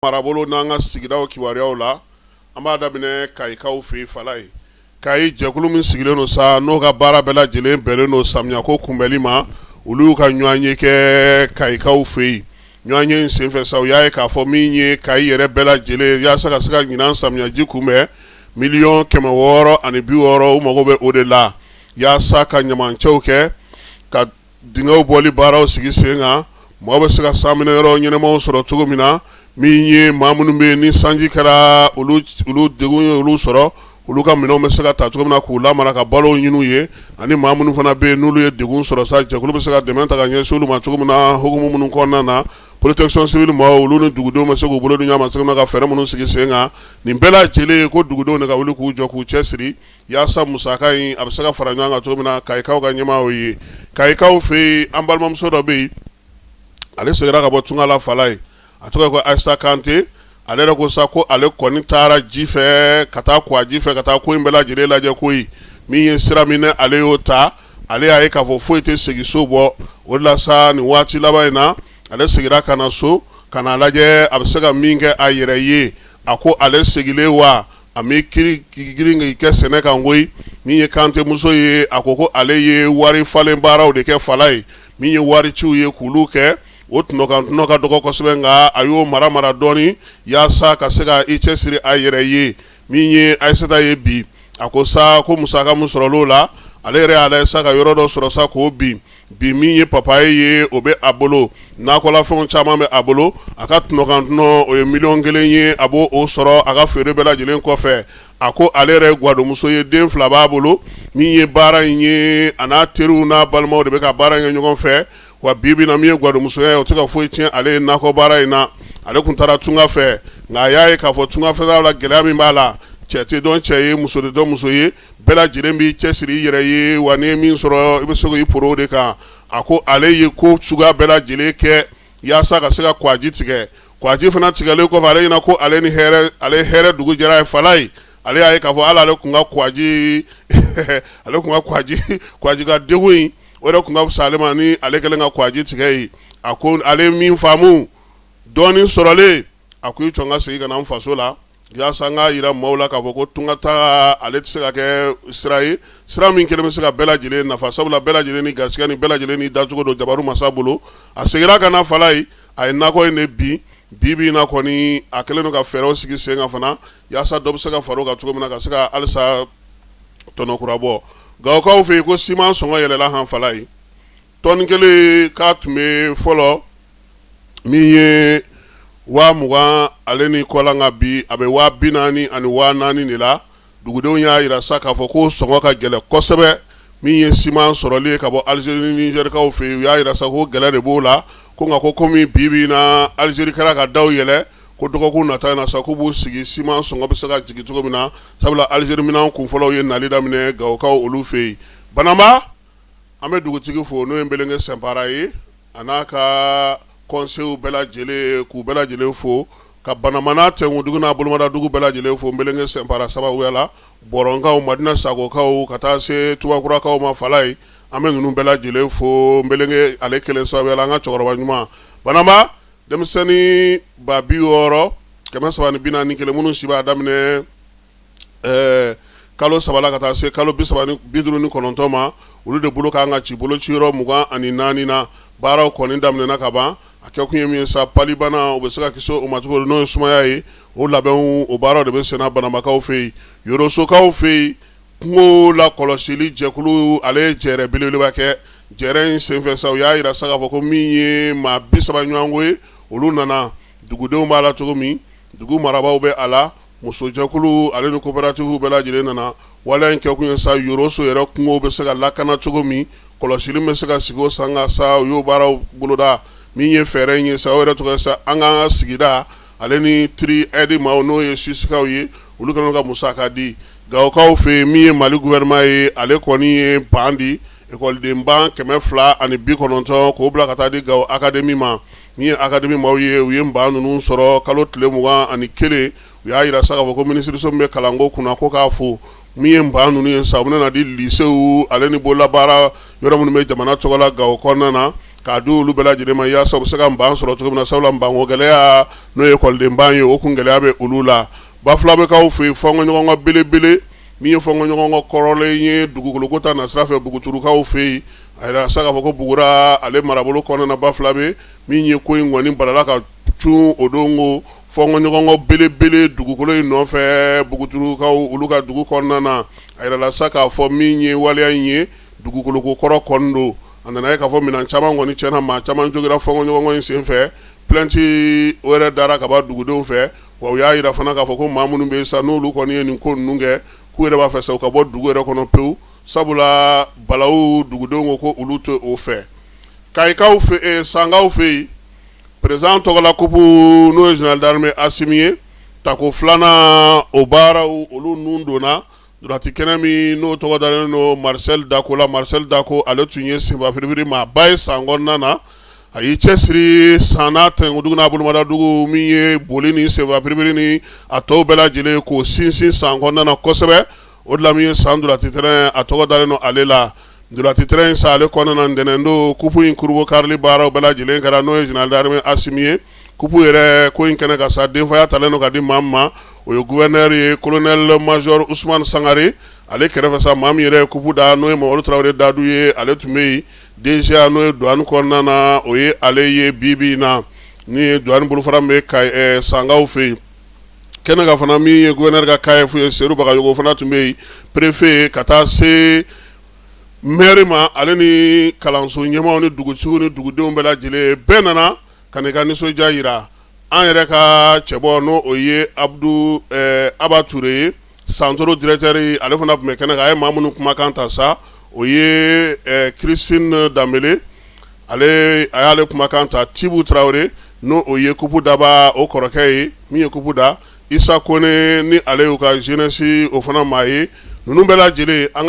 marabolo n'anga sigidaw kiwariyaw la an b'a daminɛ Kayikaw fɛ Falaye Kayi jɛkulu min sigilen no sa n'o ka baara bɛɛ lajɛlen bɛnnen no samiya ko kunbɛli ma olu ka ɲɔgɔn ye kɛ Kayikaw fɛ ɲɔgɔn ye senfɛ sa u y'a ye k'a fɔ min ye Kayi yɛrɛ bɛɛ lajɛlen yaasa ka se ka ɲinan samiyaji kunbɛn miliyɔn 660 u mago bɛ o de la yaasa ka ɲamancɛw kɛ ka dingɛw bɔli baaraw sigi sen kan mɔgɔ bɛ se ka sanminɛyɔrɔ ɲɛnɛmaw sɔrɔ cogo min na min ye maa minnu bɛ ni sanji kɛra olu degun ye olu sɔrɔ olu ka minɛnw bɛ se ka ta cogo min na k'u lamara ka balo ɲini u ye ani maa minnu fana bɛ yen n'olu ye degun sɔrɔ sa jɛkulu bɛ se ka dɛmɛ ta ka ɲɛsin olu ma cogo min na hukumu minnu kɔnɔna na protection civile mɔgɔw olu ni dugudenw bɛ se k'u bolo di ɲɔgɔn ma cogo min na ka fɛɛrɛ minnu sigi sen kan nin bɛɛ lajɛlen ye ko dugudenw de ka wuli k'u jɔ k'u cɛsiri yaasa musaka in a bɛ se ka fara ɲɔgɔn kan cogo min na Kayikaw ka ɲɛmaaw ye Kayikaw fɛ yen an balimamuso dɔ bɛ yen ale seginna ka bɔ Tunkala Falaye a tɔgɔ ko Aisa Kante ale yɛrɛ ko sa ko ale kɔni taara ji fɛ ka taa ko a ji fɛ ka taa ko in bɛɛ lajɛlen lajɛ koyi min ye sira min ale y'o ta ale y'a ye k'a fɔ foyi tɛ segin so bɔ o de la sa nin waati laban in na ale seginna ka na so ka na lajɛ a bɛ se ka min kɛ a yɛrɛ ye a ko ale segilen wa a bɛ girin kɛ sɛnɛ kan koyi min ye Kante muso ye a ko ale ye wari falen baaraw de kɛ Falaye min ye wari ciw ye k'olu kɛ o tɔnɔ ka dɔgɔ kosɛbɛ nka a y'o mara dɔɔni yaasa ka se ka i cɛsiri a yɛrɛ ye min ye Aisata ye bi a ko sa ko musaka min sɔrɔl'o la ale yɛrɛ y'a lajɛ sa ka yɔrɔ dɔ sɔrɔ sa k'o bin min ye papaye ye o bɛ a bolo nakɔlafɛnw caman bɛ a bolo a ka tɔnɔ o ye miliyɔn 1 ye a b'o sɔrɔ a ka feere bɛɛ lajɛlen kɔfɛ a ko ale yɛrɛ gwadomuso ye den 2 b'a bolo min ye baara in ye a n'a teriw n'a balimaw de bɛ ka baara in kɛ ɲɔgɔn fɛ wa bibi na min ye gwadomusoya ye o tɛ ka foyi tiɲɛ ale ye nakɔ baara in na ale kun taara tunga fɛ nka a y'a ye k'a fɔ tunga fɛ la gɛlɛya min b'a la cɛ tɛ dɔn cɛ ye muso tɛ dɔn muso ye bɛɛ lajɛlen b'i cɛsiri i yɛrɛ ye wa n'i ye min sɔrɔ i bɛ se k'i poro o de kan a ko ale ye ko suguya bɛɛ lajɛlen kɛ yaasa ka se ka kwaji tigɛ kwaji fana tigɛlen kɔfɛ ale ɲɛna ko ale hɛrɛ dugu jɛra ye Falaye ale y'a ye k'a fɔ hali ale kun ka kwaji ale kun ka kwaji ka degun in o yɛrɛ kun ka fisa ale ma ni ale kɛlen ka kwaji tigɛ ye a ko ale min faamu dɔɔnin sɔrɔlen a ko i cɔn ka segin ka na n faso la yaasa n ka yira maaw la k'a fɔ ko tunga ta ale tɛ se ka kɛ sira ye sira min kelen bɛ se ka bɛɛ lajɛlen nafa sabula bɛɛ lajɛlen ni garisɛgɛ ni bɛɛ lajɛlen ni dacogo don Jabaru masa bolo a seginna ka na Falaye a ye nakɔ in de bi na kɔni a kɛlen don ka fɛɛrɛw sigi sen kan fana yaasa dɔ bɛ se ka far'o kan cogo min na ka se ka halisa tɔnɔkura bɔ Gawukaw fɛ yen ko siman sɔngɔ yɛlɛla han Falaye tɔni kelen k'a tun bɛ fɔlɔ min ye 20,000 ale ni kɔla nka bi a bɛ 40,000 ani 40,000 de la dugudenw y'a jira sa k'a fɔ ko sɔngɔ ka gɛlɛn kosɛbɛ min ye siman sɔrɔli ka bɔ Alizeri ni Nizɛrikaw fɛ yen u y'a jira sa ko gɛlɛya de b'o la ko nka ko komi bi na Alizeri kɛra ka daw yɛlɛ ko dɔgɔkun nata in na sa k'u b'u sigi siman sɔngɔ bɛ se ka jigin cogo min na sabula Alizeri minɛn kunfɔlɔw ye nali daminɛ Gawukaw olu fɛ yen Banamba an bɛ dugutigi fo n'o ye Nbɛlɛnkɛ Sɛnpara ye a n'a ka conseil bɛɛ lajɛlen k'u bɛɛ lajɛlen fo ka Banamba n'a tɛnkuntigi n'a bolomada dugu bɛɛ lajɛlen fo Nbɛlɛnkɛ Sɛnpara sababuya la Bɔrɔnkaw Madina Sagokaw ka taa se Tubakurakaw ma Falaye an bɛ ninnu bɛɛ lajɛlen fo Nbɛlɛnkɛ ale kelen sababuya la an ka cɛkɔrɔba ɲuman Banamba denmisɛnnin 60 341 minnu si b'a daminɛ kalo 3 la ka taa se kalo 59 ma olu de bolo k'an ka ci bolociyɔrɔ 24 na baaraw kɔni daminɛna ka ban a kɛ kun ye min sa palibana o bɛ se ka kisi o ma cogo n'o ye sumaya ye o labɛnw o baaraw de bɛ senna Banambakaw fɛ yen Yorosokaw fɛ yen kungo la kɔlɔsili jɛkulu ale ye jɛrɛ belebeleba kɛ jɛrɛ in senfɛ sa u y'a jira sa k'a fɔ ko min ye maa 30 ɲɔgɔnko ye olu nana dugudenw b'a la cogo min dugu marabaw bɛ a la muso jɛkulu ale ni coopérative bɛɛ lajɛlen nana waleya in kɛ kun ye sa Yoroso yɛrɛ kungo bɛ se ka lakana cogo min kɔlɔsili bɛ se ka sigi o sanga sa u y'o baaraw boloda min ye fɛɛrɛ in ye sa o yɛrɛ tɔgɔ ye sa an k'an ka sigida ale ni Tri Aide maaw n'o ye Suissekaw ye olu kɛlen ka musaka di Gawukaw fɛ yen min ye Mali gouvernement ye ale kɔni ye ban di école ban 290 k'o bila ka taa di Gawo Academy ma min ye Academy maaw ye u ye ban ninnu sɔrɔ kalo tile 21 u y'a jira sa k'a fɔ ko minisiriso min bɛ kalanko kunna ko k'a fo min ye ban ninnu ye sa u bɛna di lycéw ale ni bololabaara yɔrɔ minnu bɛ jamana tɔgɔ la Gawo kɔnɔna na k'a di olu bɛɛ lajɛlen ma yaasa u bɛ se ka ban sɔrɔ cogo min na sabula banko gɛlɛya n'o ye ekɔlidenba ye o kun gɛlɛya bɛ olu la Bafula bɛ k'aw fɛ yen fɔnkɔɲɔgɔnkɔ belebele min ye fɔnkɔɲɔgɔnkɔ kɔrɔlen ye dugukoloko ta nasira fɛ Buguturukaw fɛ yen a yɛrɛ sa k'a fɔ ko Bugura ale marabolo kɔnɔna na Bafula bɛ min ye ko in kɔni balala ka cun o don ko fɔnkɔɲɔgɔnkɔ belebele dugukolo in nɔfɛ Buguturukaw olu ka dugu kɔnɔna na a yɛrɛ sa k'a fɔ min ye waleya in ye dugukoloko kɔrɔ kɔni don a nana ye k'a fɔ minɛn caman kɔni tiɲɛna maa caman jogera fɔnkɔɲɔgɔnkɔ in senfɛ plainte o yɛrɛ dara ka bɔ dugudenw fɛ wa u y'a yira fana k'a fɔ ko maa minnu bɛ yen sa n'olu kɔni ye nin ko ninnu kɛ k'u yɛrɛ b'a fɛ sa u ka bɔ dugu yɛrɛ kɔnɔ pewu sabula balawu dugudenw ko olu tɛ o fɛ Kayikaw fɛ Sangaw fɛ yen président tɔgɔla kupu n'o ye général d'armée Asimi ye tako filanan o baaraw olu nun donna durati kɛnɛ min n'o tɔgɔ dalen no Marcel Dako la Marcel Dako ale tun ye senba firibiri maa ba ye san kɔnɔna na a y'i cɛsiri san n'a tɛnkudugu n'a bolomadadugu min ye boli ni senba firibiri ni a tɔw bɛɛ lajɛlen k'o sinsin san kɔnɔna na kosɛbɛ o de la min ye san durati terrain a tɔgɔ dalen no ale la durati terrain sa ale kɔnɔna na ntɛnɛndo kupu in kurubo karili baaraw bɛɛ lajɛlen kɛra n'o ye général d'armée Asimi ye kupu yɛrɛ ko in kɛnɛ ka sa denfaya talen no ka di maa min ma o ye gouverneur ye colonel major Ousmane Sangare ale kɛrɛfɛ sa maa min yɛrɛ ye kupu da n'o ye Mamadu Traoré Dadu ye ale tun bɛ yen DGA n'o ye douane kɔnɔna na o ye ale ye bibi na ni ye douane bolofara min bɛ Sangaw fɛ yen kɛnɛ ka fana min ye gouverneur ka KF ye Seydou Bagayogo fana tun bɛ yen préfet ka taa se maire ma ale ni kalanso ɲɛmaaw ni dugutigiw ni dugudenw bɛɛ lajɛlen bɛɛ nana ka n'i ka nisɔndiya yira an yɛrɛ ka cɛbɔ n'o o ye Aba Ture ye Santoro directeur ale fana tun bɛ kɛnɛ kan a ye maa minnu kumakan ta sa o ye Christine Dambele ale a y'ale kumakan ta Tibu Traoré n'o o ye kupu daba o kɔrɔkɛ ye min ye kupu da Isa Kone ni ale y'u ka jeunesse o fana maa ye ninnu bɛɛ lajɛlen an ka